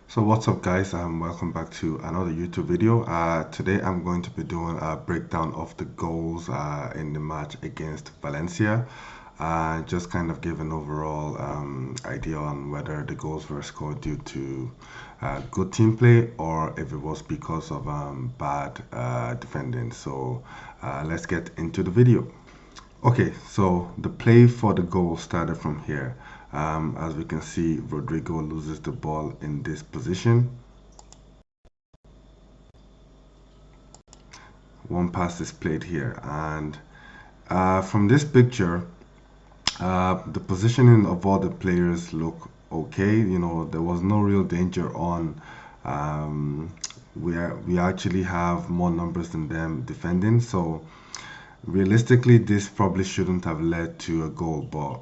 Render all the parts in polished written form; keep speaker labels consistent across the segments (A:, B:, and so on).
A: So what's up guys, welcome back to another YouTube video. Today I'm going to be doing a breakdown of the goals in the match against Valencia. Just kind of give an overall idea on whether the goals were scored due to good team play or if it was because of bad defending. So let's get into the video. Okay, so the play for the goal started from here. As we can see, Rodrigo loses the ball in this position. One pass is played here, and from this picture, the positioning of all the players look okay. You know, there was no real danger on. We actually have more numbers than them defending, so realistically, this probably shouldn't have led to a goal, but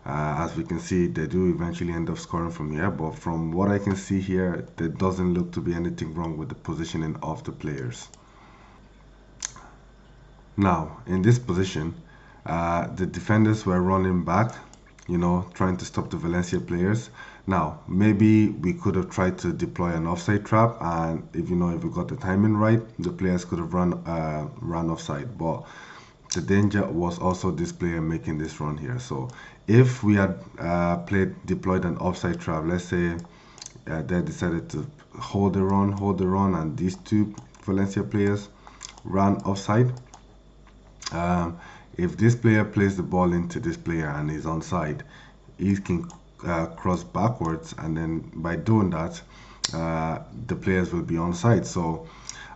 A: as we can see, they do eventually end up scoring from here. But from what I can see here, there doesn't look to be anything wrong with the positioning of the players. Now, in this position, the defenders were running back, you know, trying to stop the Valencia players. Now, maybe we could have tried to deploy an offside trap, and if we got the timing right, the players could have run offside. But the danger was also this player making this run here. So if we had deployed an offside trap, let's say they decided to hold the run, and these two Valencia players ran offside. If this player plays the ball into this player and he's onside, he can cross backwards, and then by doing that, the players will be onside. So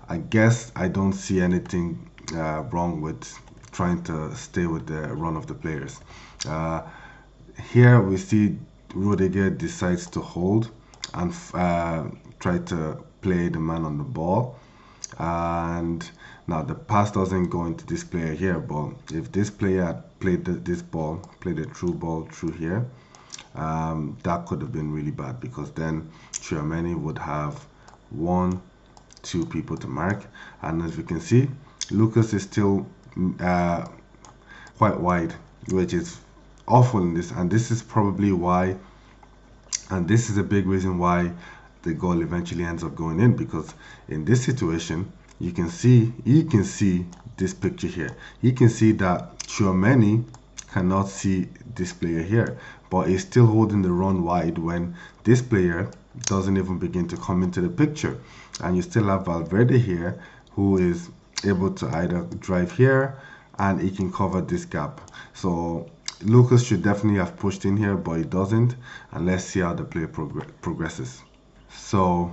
A: I guess I don't see anything wrong with trying to stay with the run of the players. Here we see Rudiger decides to hold and try to play the man on the ball. And now the pass doesn't go into this player here, but if this player had played played a true ball through here, that could have been really bad, because then Tchouaméni would have two people to mark. And as we can see, Lucas is still quite wide, which is awful in this, and this is probably why, and this is a big reason why the goal eventually ends up going in, because in this situation you can see this picture here. You can see that Tchouaméni cannot see this player here, but he's still holding the run wide when this player doesn't even begin to come into the picture. And you still have Valverde here, who is able to either drive here and he can cover this gap. So Lucas should definitely have pushed in here, but he doesn't. And let's see how the play progresses. So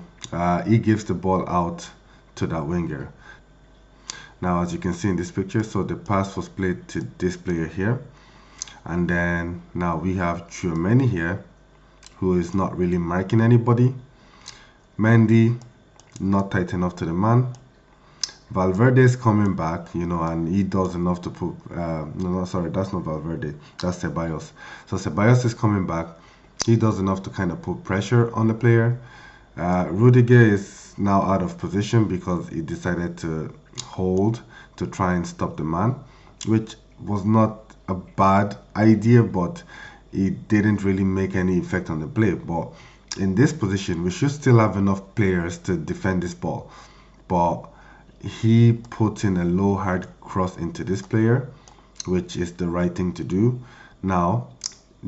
A: he gives the ball out to that winger. Now, as you can see in this picture, so the pass was played to this player here. And then now we have Tchouaméni here, who is not really marking anybody. Mendy, not tight enough to the man. Valverde is coming back, and he does enough to put, no, sorry, that's not Valverde, that's Ceballos. So Ceballos is coming back. He does enough to kind of put pressure on the player. Rudiger is now out of position because he decided to hold to try and stop the man, which was not a bad idea, but it didn't really make any effect on the play. But in this position, we should still have enough players to defend this ball. But he put in a low hard cross into this player, which is the right thing to do. Now,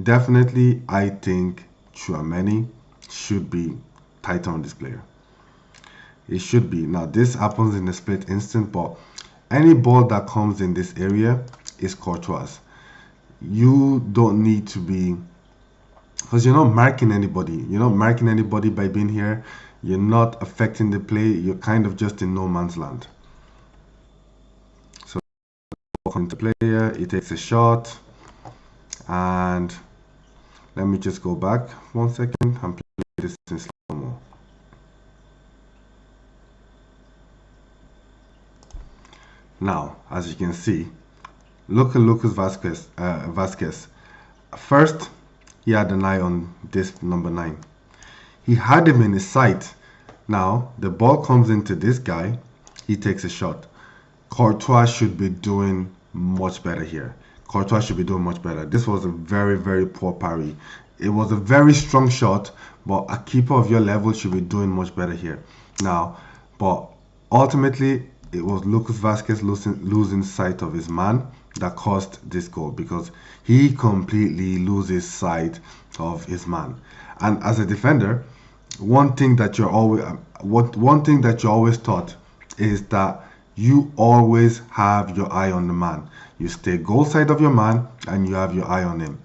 A: definitely, I think Tchouaméni should be tighter on this player. It should be. Now, this happens in a split instant, but any ball that comes in this area is Courtois. You don't need to be, because you're not marking anybody. You're not marking anybody by being here. You're not affecting the play. You're kind of just in no man's land. So, welcome to player. He takes a shot, and let me just go back 1 second and play this in slow-mo. Now, as you can see, look at Lucas Vasquez. First, he had an eye on this number 9. He had him in his sight. Now, the ball comes into this guy. He takes a shot. Courtois should be doing much better here. Courtois should be doing much better. This was a very, very poor parry. it was a very strong shot, but a keeper of your level should be doing much better here. Now, but ultimately, it was Lucas Vasquez losing sight of his man that caused this goal, because he completely loses sight of his man. And as a defender, one thing that you're always one thing that you always taught is that you always have your eye on the man. You stay goal side of your man and you have your eye on him.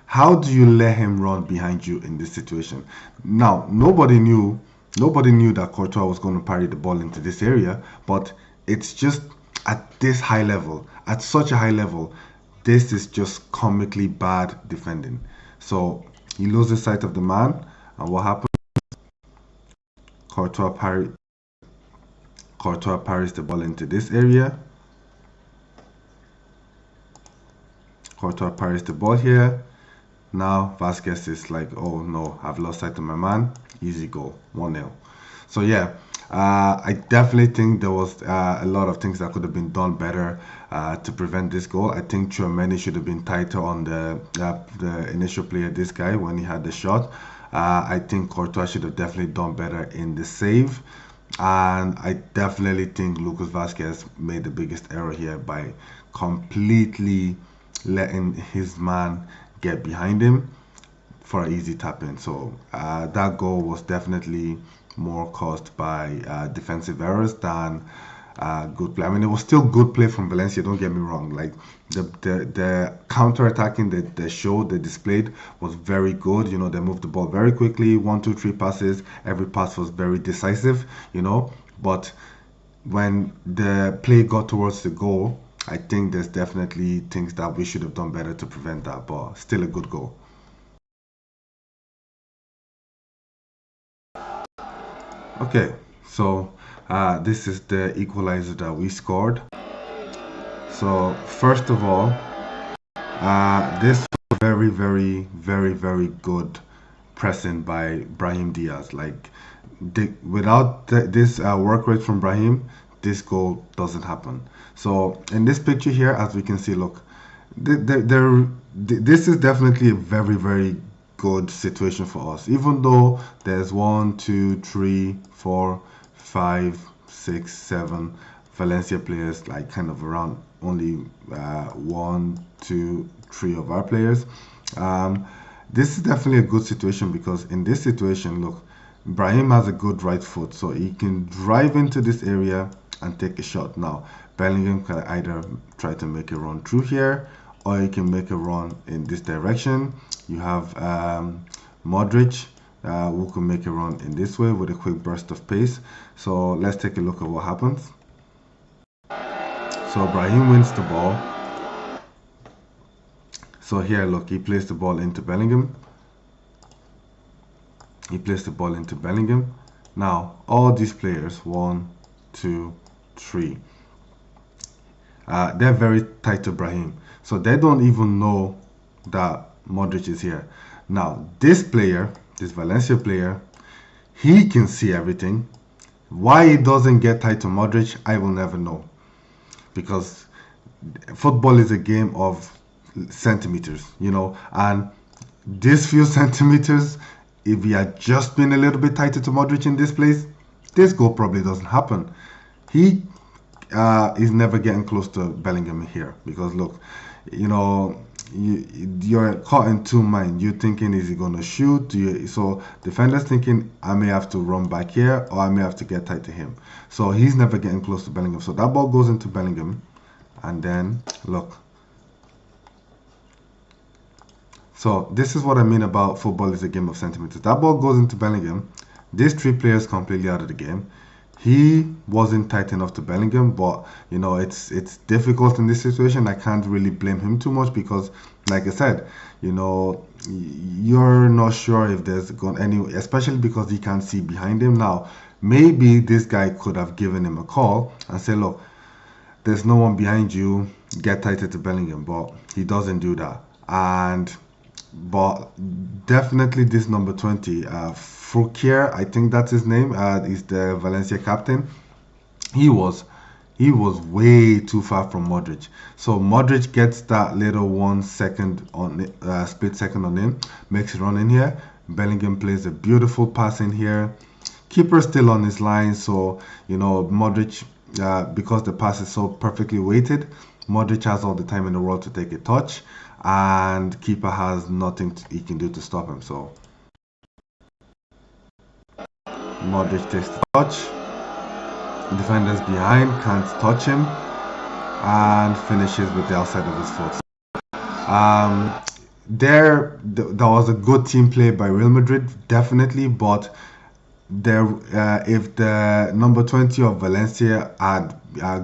A: How do you let him run behind you in this situation? Now, nobody knew that Courtois was going to parry the ball into this area, but it's just at this high level, at such a high level, this is just comically bad defending. So he loses sight of the man, and what happens? Courtois parries the ball into this area. Courtois parries the ball here. Now Vasquez is like, oh no, I've lost sight of my man. Easy goal, 1-0. So yeah, I definitely think there was a lot of things that could have been done better to prevent this goal. I think Tchouaméni should have been tighter on the initial play of this guy when he had the shot. I think Courtois should have definitely done better in the save. And I definitely think Lucas Vasquez made the biggest error here by completely letting his man get behind him for an easy tap in. So that goal was definitely more caused by defensive errors than good play. I mean, it was still good play from Valencia, don't get me wrong. Like the counter attacking that they displayed was very good. You know, they moved the ball very quickly, 1, 2, 3 passes. Every pass was very decisive, you know. But when the play got towards the goal, I think there's definitely things that we should have done better to prevent that, but still a good goal. Okay, so this is the equalizer that we scored. So first of all, this was very, very, very, very good pressing by Brahim Diaz. Like without this work rate from Brahim, this goal doesn't happen. So in this picture here, as we can see, look, this is definitely a very, very good situation for us. Even though there's 1, 2, 3, 4, 5, 6, 7 Valencia players, like kind of around only 1, 2, 3 of our players. This is definitely a good situation, because in this situation, look, Brahim has a good right foot, so he can drive into this area and take a shot. Now, Bellingham can either try to make a run through here, or he can make a run in this direction. You have Modric, who can make a run in this way with a quick burst of pace. So let's take a look at what happens. So Brahim wins the ball. So here, look, he plays the ball into Bellingham. He plays the ball into Bellingham. Now, all these players, 1, 2, 3, they're very tight to Brahim. So they don't even know that Modric is here. Now, this player, this Valencia player, he can see everything. Why he doesn't get tight to Modric, I will never know. Because football is a game of centimeters, you know, and this few centimeters, if he had just been a little bit tighter to Modric in this place, this goal probably doesn't happen. He is never getting close to Bellingham here, because look, you know, you're caught in two minds. You're thinking, is he going to shoot? So defenders thinking, I may have to run back here, or I may have to get tight to him. So he's never getting close to Bellingham. So that ball goes into Bellingham, and then look. So this is what I mean about football is a game of centimeters. That ball goes into Bellingham. These 3 players completely out of the game. He wasn't tight enough to Bellingham, but you know, it's difficult in this situation. I can't really blame him too much, because like I said, you know, you're not sure if there's gone any, especially because he can't see behind him. Now, maybe this guy could have given him a call and say, look, there's no one behind you, get tighter to Bellingham, but he doesn't do that. But definitely this number 20, Fouquier, I think that's his name, is the Valencia captain. He was He was way too far from Modric. So Modric gets that little 1 second on split second on him, makes it run in here. Bellingham plays a beautiful pass in here. Keeper still on his line, so Modric, because the pass is so perfectly weighted, Modric has all the time in the world to take a touch, and keeper has nothing he can do to stop him. So Modric takes the touch. Defenders behind can't touch him, and finishes with the outside of his foot. Um, there was a good team play by Real Madrid, definitely, but there, if the number 20 of Valencia had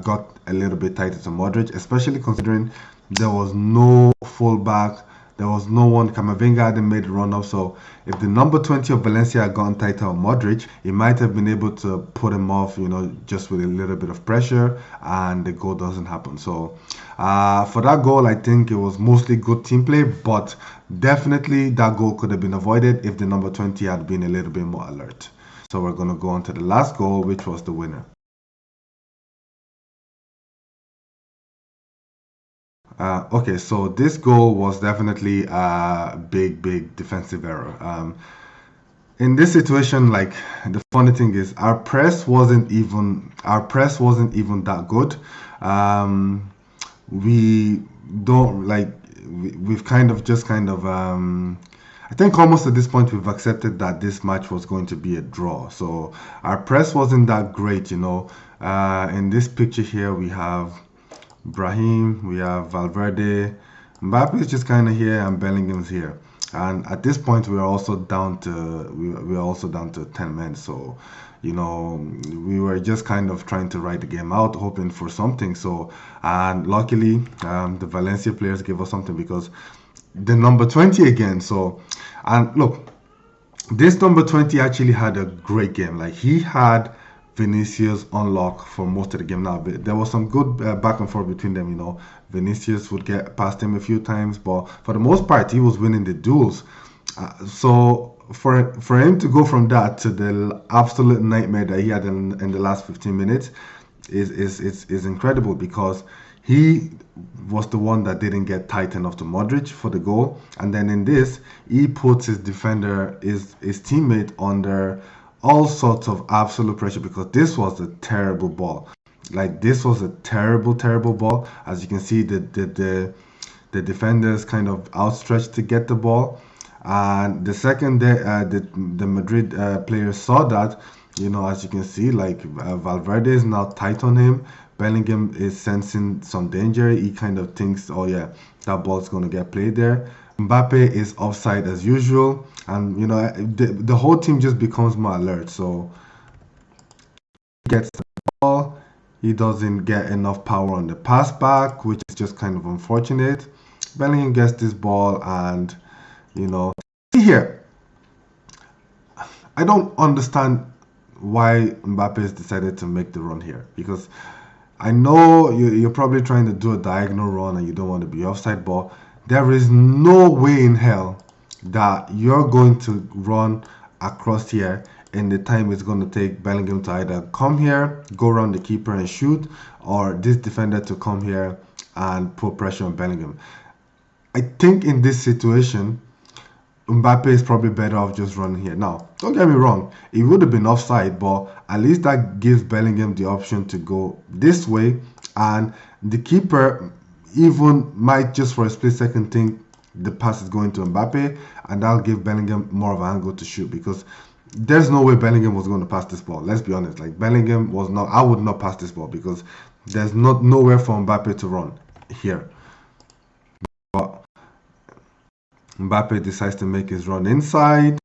A: got a little bit tighter to Modric, especially considering there was no fullback, there was no one. Camavinga hadn't made a run up, so if the number 20 of Valencia had gotten tighter on Modric, he might have been able to put him off, just with a little bit of pressure, and the goal doesn't happen. So for that goal, I think it was mostly good team play, but definitely that goal could have been avoided if the number 20 had been a little bit more alert. So we're going to go on to the last goal, which was the winner. Okay, so this goal was definitely a big defensive error. In this situation, like, the funny thing is, our press wasn't even that good. Um, we don't like we've kind of I think almost at this point we've accepted that this match was going to be a draw. So our press wasn't that great. In this picture here we have Brahim, we have Valverde, Mbappe is just kind of here, and Bellingham's here. And at this point, we are also down to 10 men. So, we were just kind of trying to ride the game out, hoping for something. So, and luckily, the Valencia players gave us something, because the number 20 again. So, and look, this number 20 actually had a great game. Like, he had Vinicius on lock for most of the game. Now, there was some good back and forth between them. Vinicius would get past him a few times, but for the most part, he was winning the duels. So for him to go from that to the absolute nightmare that he had in the last 15 minutes is incredible, because he was the one that didn't get tight enough to Modric for the goal, and then in this he puts his defender, his teammate, under all sorts of absolute pressure, because this was a terrible ball. Like, this was a terrible ball. As you can see, the defenders kind of outstretched to get the ball, and the second the Madrid players saw that, as you can see, like, Valverde is now tight on him. Bellingham is sensing some danger. He kind of thinks, oh yeah, that ball's going to get played there. Mbappe is offside as usual, and the whole team just becomes more alert. So he gets the ball. He doesn't get enough power on the pass back, which is just kind of unfortunate. Bellingham gets this ball, and here, I don't understand why Mbappe has decided to make the run here, because I know you're probably trying to do a diagonal run and you don't want to be offside, but there is no way in hell that you're going to run across here in the time it's going to take Bellingham to either come here, go around the keeper and shoot, or this defender to come here and put pressure on Bellingham. I think in this situation, Mbappe is probably better off just running here. Now, don't get me wrong, it would have been offside, but at least that gives Bellingham the option to go this way, and the keeper even might just for a split second think the pass is going to Mbappe, and that'll give Bellingham more of an angle to shoot, because there's no way Bellingham was going to pass this ball. Let's be honest. Like, Bellingham was not. I would not pass this ball, because there's nowhere for Mbappe to run here. But Mbappe decides to make his run inside,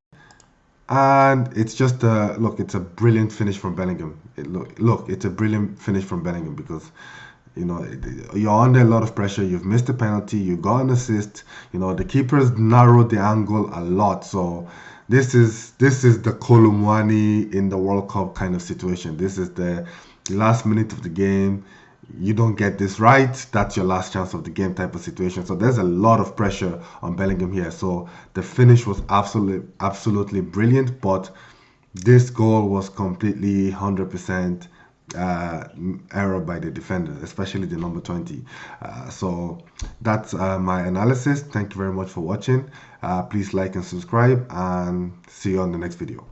A: and it's just look. It's a brilliant finish from Bellingham. It's a brilliant finish from Bellingham, because you're under a lot of pressure. You've missed a penalty. You got an assist. The keepers narrowed the angle a lot. So this is the Kolumwani in the World Cup kind of situation. This is the last minute of the game. You don't get this right, that's your last chance of the game type of situation. So there's a lot of pressure on Bellingham here. So the finish was absolutely brilliant, but this goal was completely 100% error by the defender, especially the number 20. So that's my analysis. Thank you very much for watching. Please like and subscribe, and see you on the next video.